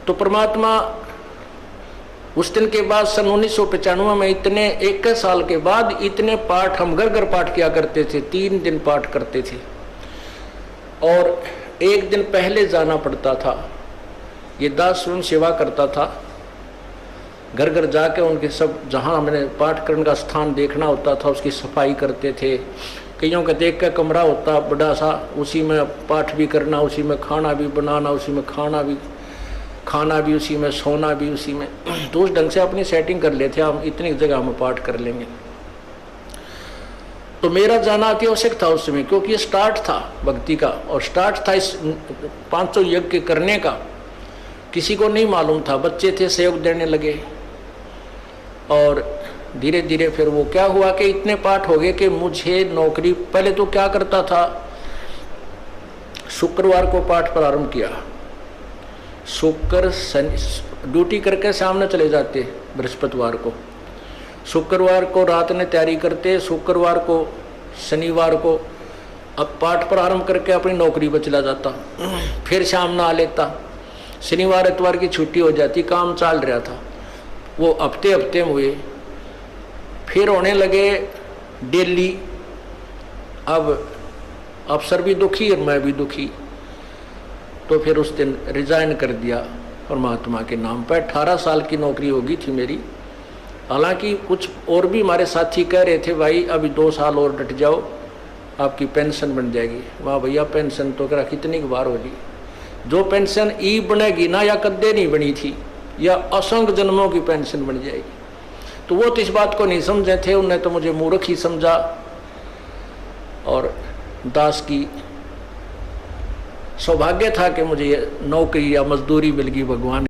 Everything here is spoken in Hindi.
तो परमात्मा उस दिन के बाद सन 1995 में इतने 21 साल के बाद इतने पाठ हम घर घर पाठ किया करते थे, 3 दिन पाठ करते थे और एक दिन पहले जाना पड़ता था। ये दास स्वयं सेवा करता था, घर घर जाके उनके सब जहाँ हमने पाठ करने का स्थान देखना होता था उसकी सफाई करते थे। कईयों का देख का कमरा होता बड़ा सा, उसी में पाठ भी करना, उसी में खाना भी बनाना, उसी में खाना भी उसी में, सोना भी उसी में। तो उस ढंग से अपनी सेटिंग कर लेते हम, इतनी जगह हम पाठ कर लेंगे। तो मेरा जाना अति आवश्यक था उस समय, क्योंकि ये स्टार्ट था भक्ति का और स्टार्ट था इस 500 यज्ञ करने का। किसी को नहीं मालूम था, बच्चे थे सहयोग देने लगे और धीरे धीरे फिर वो क्या हुआ कि इतने पाठ हो गए कि मुझे नौकरी, पहले तो क्या करता था, शुक्रवार को पाठ प्रारंभ किया, शुक्र शनि ड्यूटी करके सामने चले जाते बृहस्पतिवार को, शुक्रवार को रात में तैयारी करते, शुक्रवार को शनिवार को अब पाठ प्रारंभ करके अपनी नौकरी पर चला जाता, फिर शाम ना आ लेता, शनिवार इतवार की छुट्टी हो जाती, काम चल रहा था। वो हफ्ते में हुए, फिर होने लगे डेली। अब अफसर भी दुखी और मैं भी दुखी, तो फिर उस दिन रिजाइन कर दिया परमात्मा के नाम पर। 18 साल की नौकरी होगी थी मेरी। हालांकि कुछ और भी हमारे साथी कह रहे थे भाई अभी 2 साल और डट जाओ आपकी पेंशन बन जाएगी। वाह भैया, पेंशन तो करा कितनी बार होगी, जो पेंशन ई बनेगी ना या कद्दे नहीं बनी थी, या असंख्य जन्मों की पेंशन बन जाएगी। तो वो तो इस बात को नहीं समझे थे, उन्होंने तो मुझे मूर्ख ही समझा। और दास की सौभाग्य था कि मुझे नौकरी या मजदूरी मिल गई भगवान